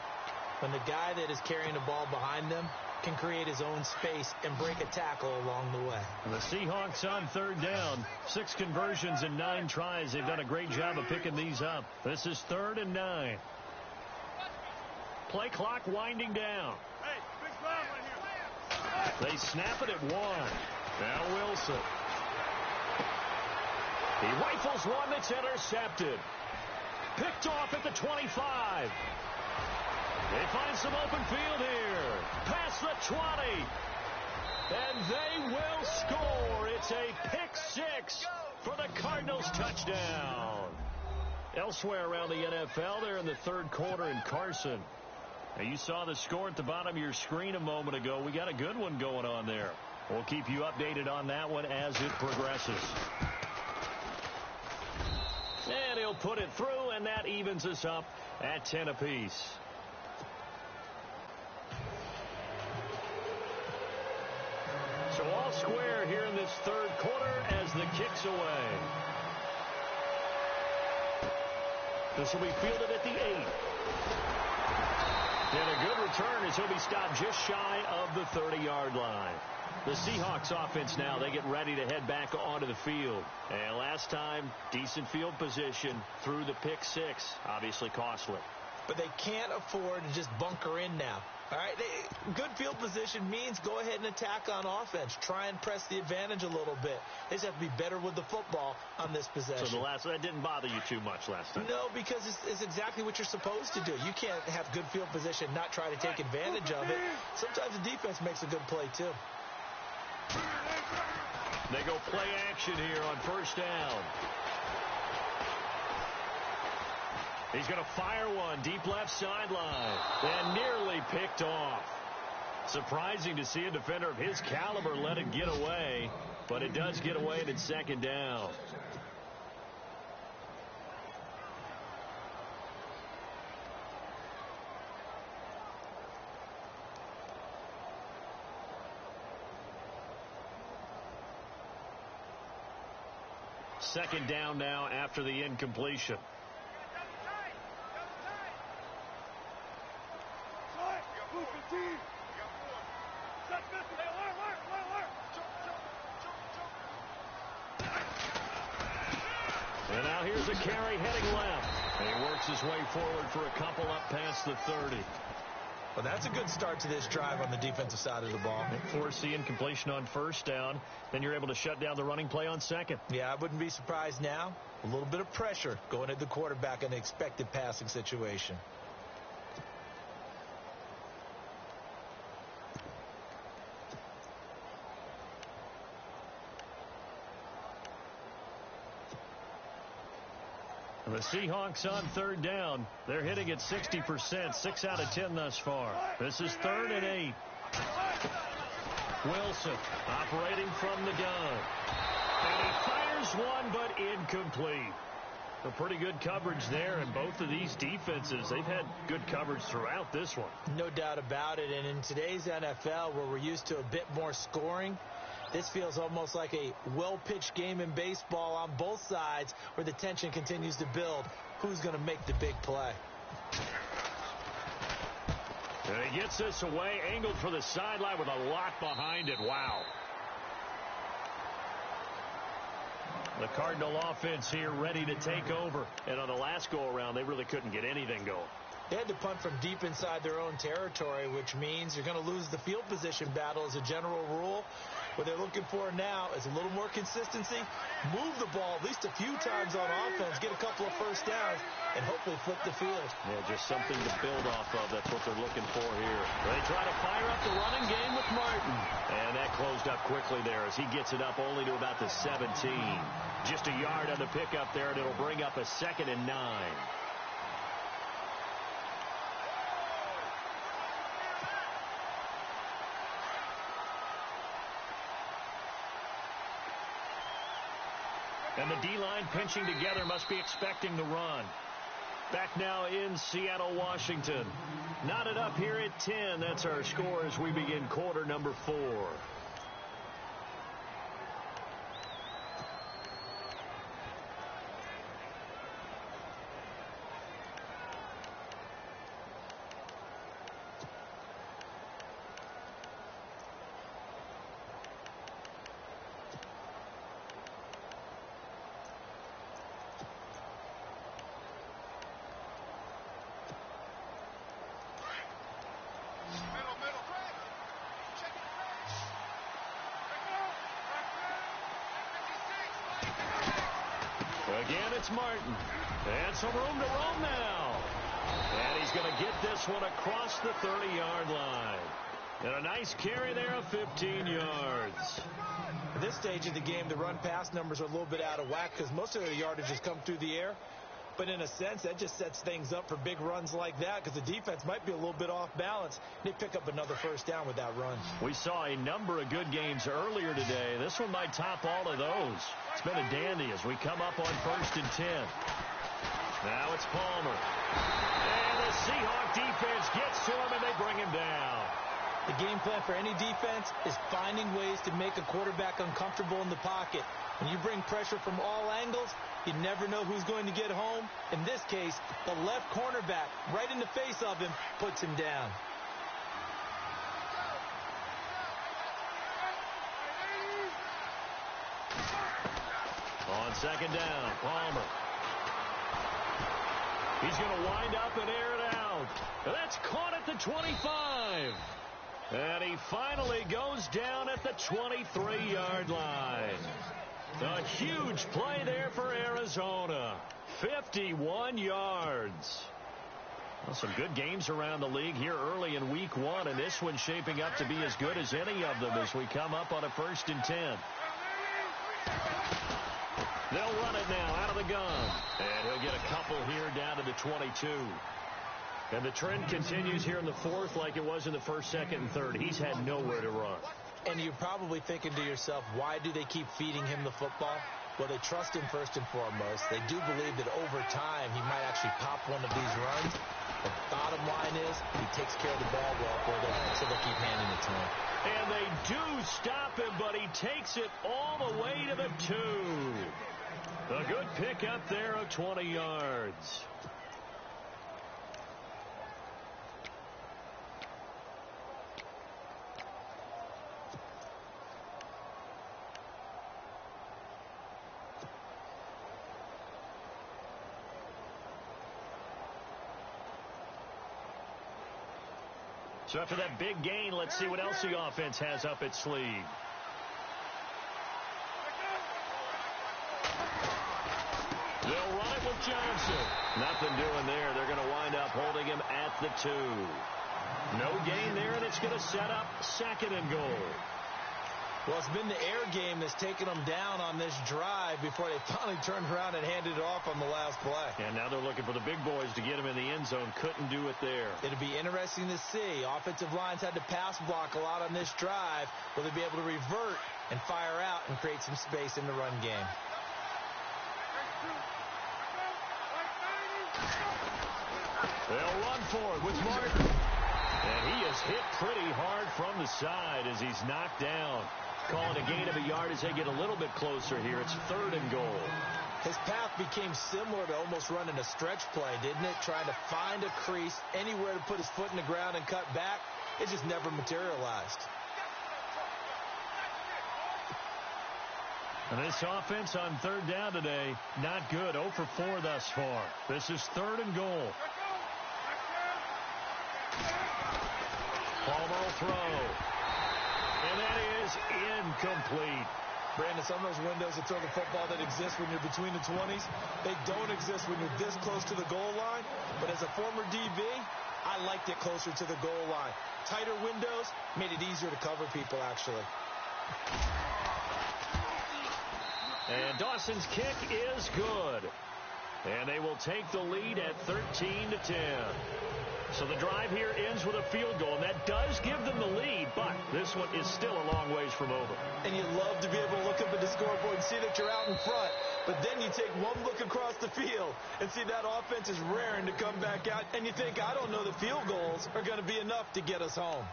When the guy that is carrying the ball behind them can create his own space and break a tackle along the way. The Seahawks on 3rd down. 6 conversions and 9 tries. They've done a great job of picking these up. This is 3rd and 9. Play clock winding down. They snap it at 1. Now Wilson. He rifles one that's intercepted. Picked off at the 25. They find some open field here. Past the 20. And they will score. It's a pick 6 for the Cardinals touchdown. Elsewhere around the NFL, they're in the 3rd quarter in Carson. Now, you saw the score at the bottom of your screen a moment ago. We got a good one going on there. We'll keep you updated on that one as it progresses. And he'll put it through, and that evens us up at 10 apiece. So all square here in this 3rd quarter as the kick's away. This will be fielded at the 8. And a good return as he'll be stopped just shy of the 30-yard line. The Seahawks offense now, they get ready to head back onto the field. And last time, decent field position through the pick 6. Obviously costly. But they can't afford to just bunker in now. All right, good field position means go ahead and attack on offense. Try and press the advantage a little bit. They just have to be better with the football on this possession. So that didn't bother you too much last time? No, because it's exactly what you're supposed to do. You can't have good field position, not try to take advantage of it. Sometimes the defense makes a good play, too. They go play action here on first down. He's going to fire one deep left sideline and nearly picked off. Surprising to see a defender of his caliber let it get away, but it does get away and it's second down. Second down now after the incompletion. And now here's a carry heading left. And he works his way forward for a couple up past the 30. Well, that's a good start to this drive on the defensive side of the ball. Force the incompletion on first down. Then you're able to shut down the running play on second. Yeah, I wouldn't be surprised now. A little bit of pressure going at the quarterback in an expected passing situation. The Seahawks on third down. They're hitting at 60%, 6 out of 10 thus far. This is 3rd and 8. Wilson operating from the gun. And he fires one, but incomplete. A pretty good coverage there, and both of these defenses, they've had good coverage throughout this one. No doubt about it, and in today's NFL, where we're used to a bit more scoring, this feels almost like a well-pitched game in baseball on both sides where the tension continues to build. Who's going to make the big play? And he gets this away, angled for the sideline with a lot behind it. Wow. The Cardinal offense here ready to take over. And on the last go-around, they really couldn't get anything going. They had to punt from deep inside their own territory, which means you're going to lose the field position battle as a general rule. What they're looking for now is a little more consistency, move the ball at least a few times on offense, get a couple of first downs, and hopefully flip the field. Yeah, just something to build off of. That's what they're looking for here. They try to fire up the running game with Martin. And that closed up quickly there as he gets it up only to about the 17. Just a yard on the pickup there, and it'll bring up a 2nd and 9. And the D-line pinching together, must be expecting the run. Back now in Seattle, Washington. Knotted up here at 10. That's our score as we begin quarter number 4. Again, it's Martin. And some room to roam now. And he's going to get this one across the 30-yard line. And a nice carry there of 15 yards. At this stage of the game, the run-pass numbers are a little bit out of whack because most of their yardage has come through the air. But in a sense, that just sets things up for big runs like that because the defense might be a little bit off balance. They pick up another first down with that run. We saw a number of good games earlier today. This one might top all of those. It's been a dandy as we come up on 1st and 10. Now it's Palmer. And the Seahawk defense gets to him, and they bring him down. The game plan for any defense is finding ways to make a quarterback uncomfortable in the pocket. When you bring pressure from all angles, you never know who's going to get home. In this case, the left cornerback, right in the face of him, puts him down. On 2nd down, Palmer. He's going to wind up and air it out. That's caught at the 25. And he finally goes down at the 23-yard line. A huge play there for Arizona. 51 yards. Well, some good games around the league here early in week 1, and this one shaping up to be as good as any of them as we come up on a 1st and 10. They'll run it now out of the gun. And he'll get a couple here down to the 22. And the trend continues here in the fourth like it was in the first, second, and third. He's had nowhere to run. And you're probably thinking to yourself, why do they keep feeding him the football? Well, they trust him first and foremost. They do believe that over time he might actually pop one of these runs. The bottom line is he takes care of the ball well for them, so they'll keep handing it to him. And they do stop him, but he takes it all the way to the 2. A good pickup there of 20 yards. So after that big gain, let's see what else the offense has up its sleeve. They'll run it with Johnson. Nothing doing there. They're going to wind up holding him at the 2. No gain there, and it's going to set up second and goal. Well, it's been the air game that's taken them down on this drive before they finally turned around and handed it off on the last play. And now they're looking for the big boys to get him in the end zone. Couldn't do it there. It'll be interesting to see. Offensive lines had to pass block a lot on this drive. Will they be able to revert and fire out and create some space in the run game? They'll run for it with Martin. And he is hit pretty hard from the side as he's knocked down. Calling a gain of a yard as they get a little bit closer here. It's third and goal. His path became similar to almost running a stretch play, didn't it? Trying to find a crease, anywhere to put his foot in the ground and cut back. It just never materialized. And this offense on third down today, not good. 0 for 4 thus far. This is third and goal. Palmer will throw. And that is incomplete. Brandon, some of those windows to throw the football that exist when you're between the 20s, they don't exist when you're this close to the goal line. But as a former DB, I liked it closer to the goal line. Tighter windows made it easier to cover people, actually. And Dawson's kick is good. And they will take the lead at 13-10. So the drive here ends with a field goal, and that does give them the lead, but this one is still a long ways from over. And you love to be able to look up at the scoreboard and see that you're out in front, but then you take one look across the field and see that offense is raring to come back out, and you think, I don't know that field goals are going to be enough to get us home.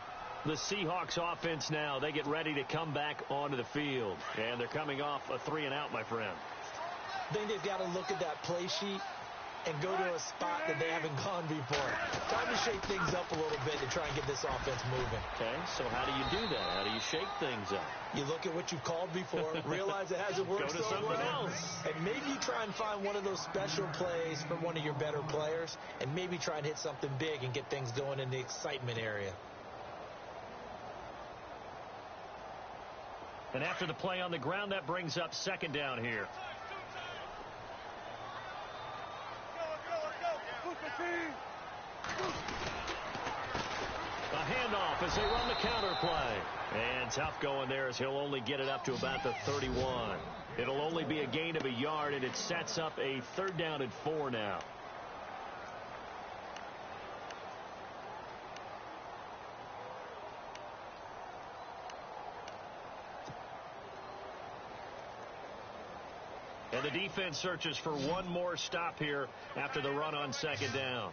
The Seahawks offense now, they get ready to come back onto the field, and they're coming off a 3-and-out, my friend. Then they've got to look at that play sheet and go to a spot that they haven't gone before. Time to shake things up a little bit to try and get this offense moving. Okay, so how do you do that? How do you shake things up? You look at what you've called before, realize it hasn't worked go to so something well, else. and maybe you try and find one of those special plays from one of your better players, and maybe try and hit something big and get things going in the excitement area. And after the play on the ground, that brings up second down here. A handoff as they run the counter play. And tough going there as he'll only get it up to about the 31. It'll only be a gain of a yard, and it sets up a third down and 4 now. And the defense searches for one more stop here after the run on second down.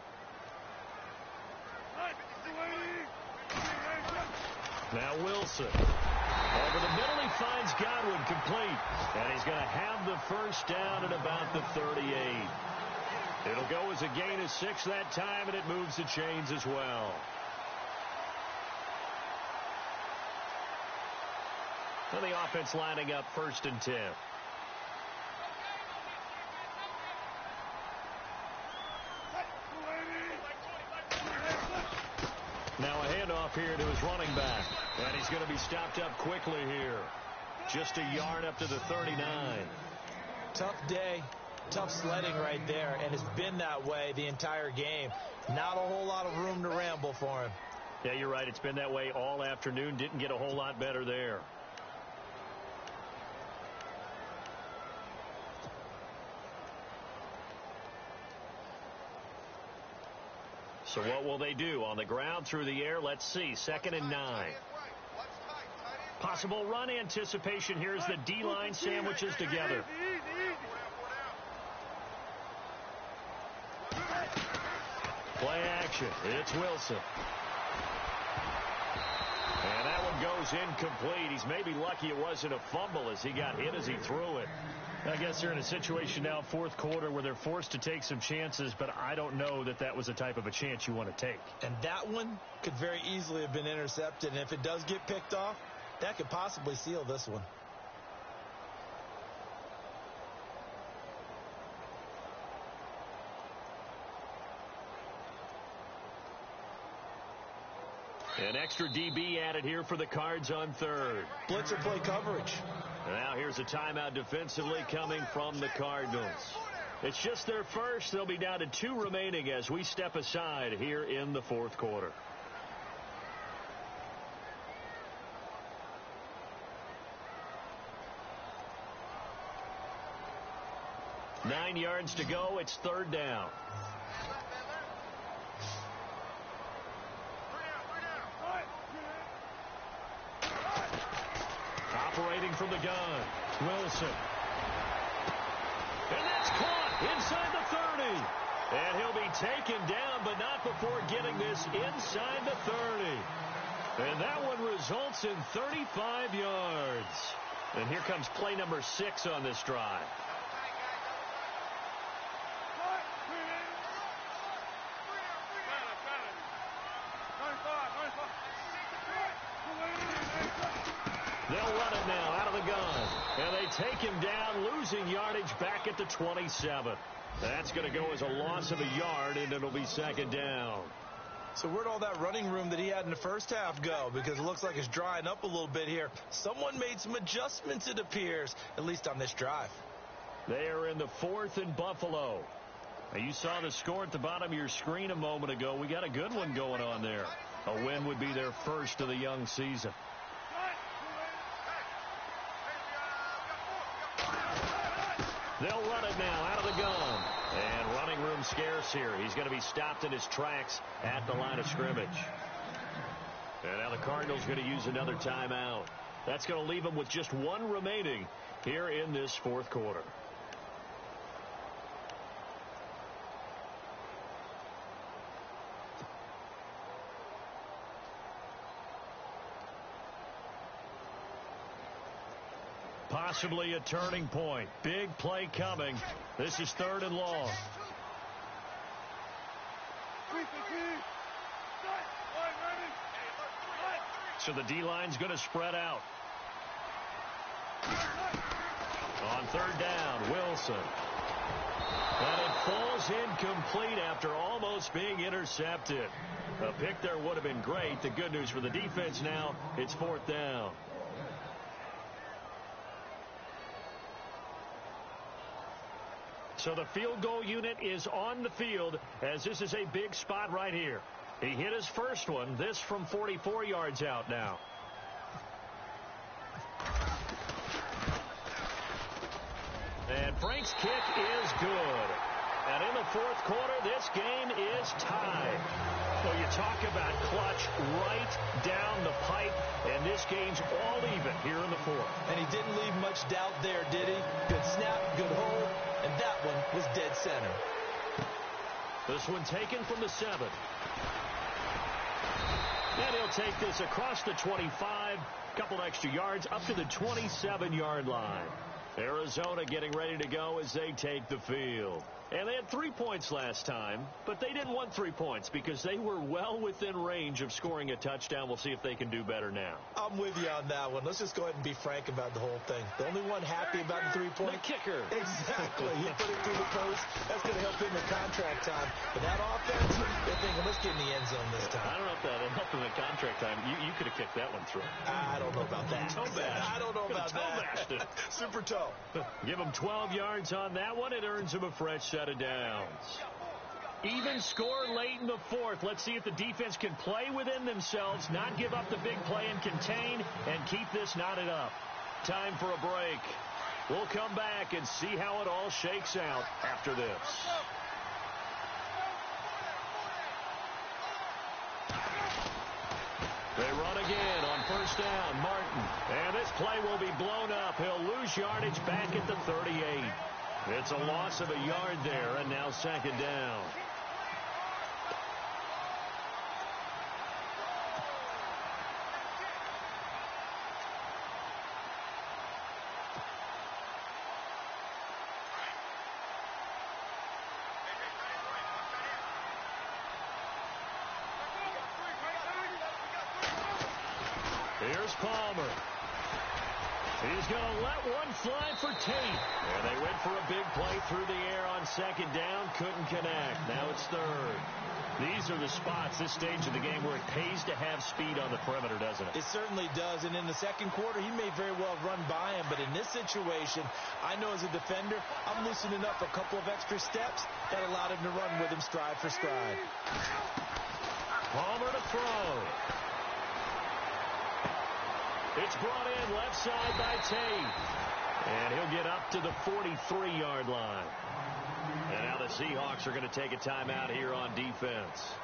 Now Wilson. Over the middle, he finds Godwin complete. And he's going to have the first down at about the 38. It'll go as a gain of 6 that time, and it moves the chains as well. And the offense lining up 1st and 10. Now a handoff here to his running back. And he's going to be stopped up quickly here. Just a yard up to the 39. Tough day. Tough sledding right there. And it's been that way the entire game. Not a whole lot of room to ramble for him. Yeah, you're right. It's been that way all afternoon. Didn't get a whole lot better there. So what will they do? On the ground, through the air, let's see. 2nd and 9. Possible run anticipation here as the D-line sandwiches together. Play action. It's Wilson. And that one goes incomplete. He's maybe lucky it wasn't a fumble as he got hit as he threw it. I guess they're in a situation now, 4th quarter, where they're forced to take some chances, but I don't know that that was the type of a chance you want to take. And that one could very easily have been intercepted, and if it does get picked off, that could possibly seal this one. An extra DB added here for the Cards on 3rd. Blitzer play coverage. Now here's a timeout defensively coming from the Cardinals. It's just their first. They'll be down to 2 remaining as we step aside here in the 4th quarter. Nine yards to go. It's 3rd down. Operating from the gun, Wilson. And that's caught inside the 30. And he'll be taken down, but not before getting this inside the 30. And that one results in 35 yards. And here comes play number 6 on this drive. They'll run it now out of the gun. And they take him down, losing yardage back at the 27. That's going to go as a loss of a yard, and it'll be 2nd down. So where'd all that running room that he had in the first half go? Because it looks like it's drying up a little bit here. Someone made some adjustments, it appears, at least on this drive. They are in the 4th and Buffalo. Now, you saw the score at the bottom of your screen a moment ago. We got a good one going on there. A win would be their first of the young season. They'll run it now out of the gun. And running room scarce here. He's going to be stopped in his tracks at the line of scrimmage. And now the Cardinals going to use another timeout. That's going to leave them with just 1 remaining here in this 4th quarter. Possibly a turning point. Big play coming. This is 3rd and long. So the D-line's going to spread out. On 3rd down, Wilson. And it falls incomplete after almost being intercepted. A pick there would have been great. The good news for the defense now, it's 4th down. So the field goal unit is on the field as this is a big spot right here. He hit his first one. This from 44 yards out now. And Frank's kick is good. And in the 4th quarter, this game is tied. Well, you talk about clutch right down the pipe, and this game's all even here in the 4th. And he didn't leave much doubt there, did he? Good snap, good hold, and that one was dead center. This one taken from the 7. And he'll take this across the 25, couple extra yards, up to the 27-yard line. Arizona getting ready to go as they take the field. And they had 3 points last time, but they didn't want 3 points because they were well within range of scoring a touchdown. We'll see if they can do better now. I'm with you on that one. Let's just go ahead and be frank about the whole thing. The only one happy about the 3-point. The kicker. Exactly. He put it through the post. That's going to help him in contract time. But that offense, they're thinking, let's get in the end zone this time. I don't know if that'll help him in contract time. You could have kicked that one through. I don't know about that. Toe bash. I don't know about that. Toe Super toe. Give him 12 yards on that one. It earns him a fresh set of downs. Even score late in the 4th. Let's see if the defense can play within themselves, not give up the big play and contain, and keep this knotted up. Time for a break. We'll come back and see how it all shakes out after this. down, Martin. And this play will be blown up. He'll lose yardage back at the 38. It's a loss of a yard there, and now second down. Here's Palmer. He's going to let one fly for Tate. And they went for a big play through the air on second down. Couldn't connect. Now it's third. These are the spots, this stage of the game, where it pays to have speed on the perimeter, doesn't it? It certainly does. And in the second quarter, he may very well run by him. But in this situation, I know as a defender, I'm loosening up a couple of extra steps that allowed him to run with him stride for stride. Palmer to throw. It's brought in left side by Tate. And he'll get up to the 43-yard line. And now the Seahawks are going to take a timeout here on defense.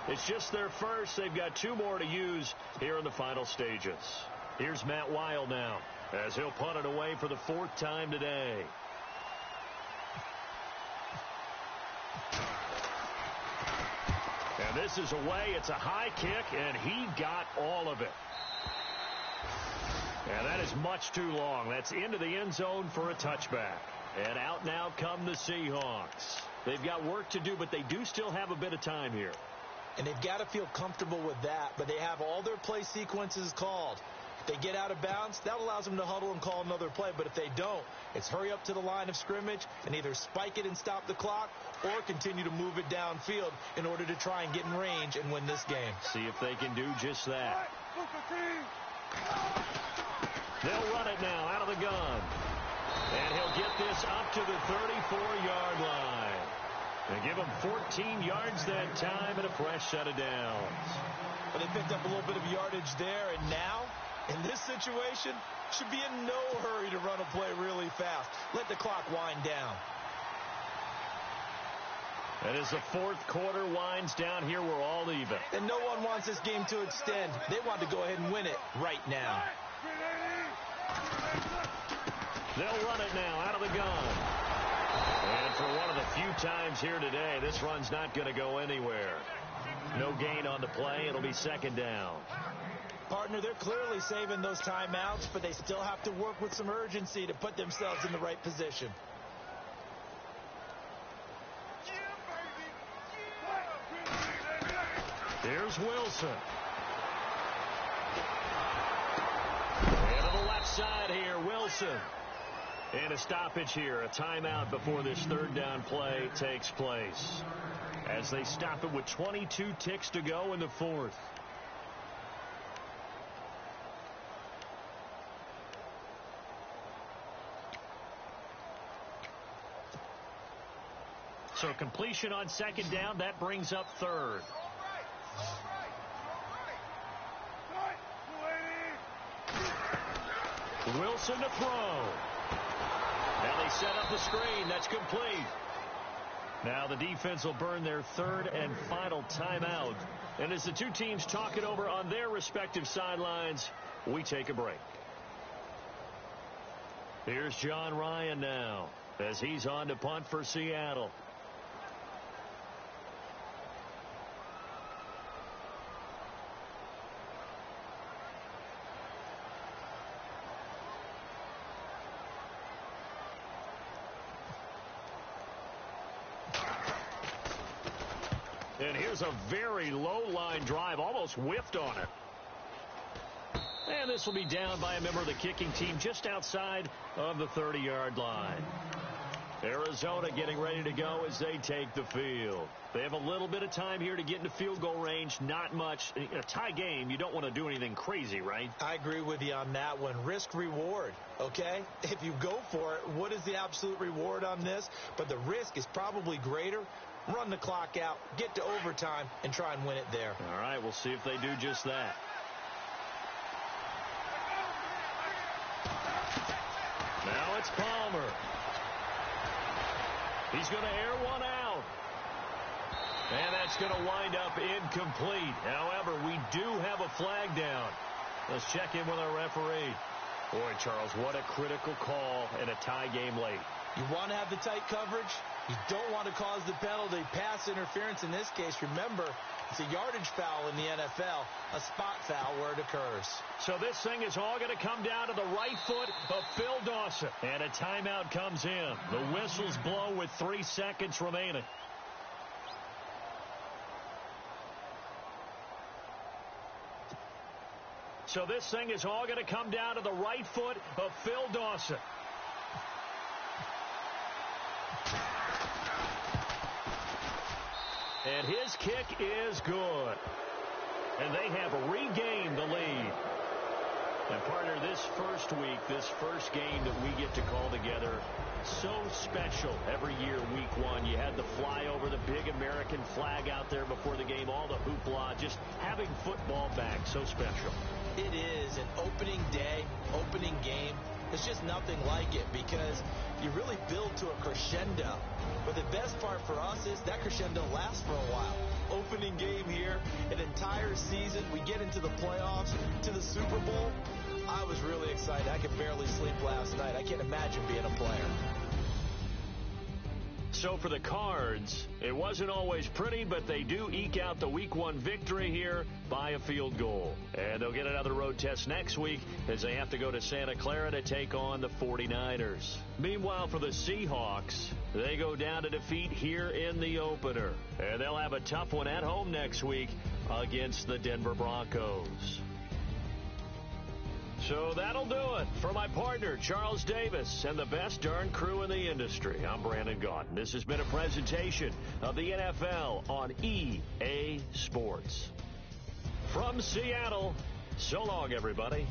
It's just their first. They've got two more to use here in the final stages. Here's Matt Weil now, as he'll punt it away for the fourth time today. And this is away. It's a high kick, and he got all of it. And that is much too long. That's into the end zone for a touchback. And out now come the Seahawks. They've got work to do, but they do still have a bit of time here. And they've got to feel comfortable with that, but they have all their play sequences called. If they get out of bounds, that allows them to huddle and call another play. But if they don't, it's hurry up to the line of scrimmage and either spike it and stop the clock or continue to move it downfield in order to try and get in range and win this game. See if they can do just that. They'll run it now out of the gun. And he'll get this up to the 34-yard line. They give him 14 yards that time and a fresh set of downs. But they picked up a little bit of yardage there, and now, in this situation, should be in no hurry to run a play really fast. Let the clock wind down. And as the fourth quarter winds down here, we're all even. And no one wants this game to extend. They want to go ahead and win it right now. They'll run it now out of the gun. And for one of the few times here today, this run's not going to go anywhere. No gain on the play. It'll be second down. Partner, they're clearly saving those timeouts, but they still have to work with some urgency to put themselves in the right position. Here's Wilson. And to the left side here, Wilson. And a stoppage here, a timeout before this third down play takes place. As they stop it with 22 ticks to go in the fourth. So completion on second down, that brings up third. Wilson to throw. Now they set up the screen. That's complete. Now the defense will burn their third and final timeout. And as the two teams talk it over on their respective sidelines, we take a break. Here's John Ryan now as he's on to punt for Seattle. And here's a very low line drive, almost whiffed on it. And this will be down by a member of the kicking team just outside of the 30-yard line. Arizona getting ready to go as they take the field. They have a little bit of time here to get into field goal range, not much. In a tie game, you don't want to do anything crazy, right? I agree with you on that one. Risk reward, okay? If you go for it, what is the absolute reward on this? But the risk is probably greater. Run the clock out, get to overtime, and try and win it there. All right, we'll see if they do just that. Now it's Palmer. He's going to air one out. And that's going to wind up incomplete. However, we do have a flag down. Let's check in with our referee. Boy, Charles, what a critical call in a tie game late. You want to have the tight coverage. You don't want to cause the penalty. Pass interference in this case. Remember, it's a yardage foul in the NFL, a spot foul where it occurs. So this thing is all going to come down to the right foot of Phil Dawson. And a timeout comes in. The whistles blow with 3 seconds remaining. So this thing is all going to come down to the right foot of Phil Dawson. And his kick is good. And they have regained the lead. And, partner, this first week, this first game that we get to call together, so special every year, week one. You had the flyover, the big American flag out there before the game, all the hoopla, just having football back, so special. It is an opening day, opening game. There's just nothing like it because you really build to a crescendo. But the best part for us is that crescendo lasts for a while. Opening game here, an entire season. We get into the playoffs, to the Super Bowl. I was really excited. I could barely sleep last night. I can't imagine being a player. So for the Cards, it wasn't always pretty, but they do eke out the Week 1 victory here by a field goal. And they'll get another road test next week as they have to go to Santa Clara to take on the 49ers. Meanwhile, for the Seahawks, they go down to defeat here in the opener. And they'll have a tough one at home next week against the Denver Broncos. So that'll do it. For my partner, Charles Davis, and the best darn crew in the industry, I'm Brandon Gaudin. This has been a presentation of the NFL on EA Sports. From Seattle, so long, everybody.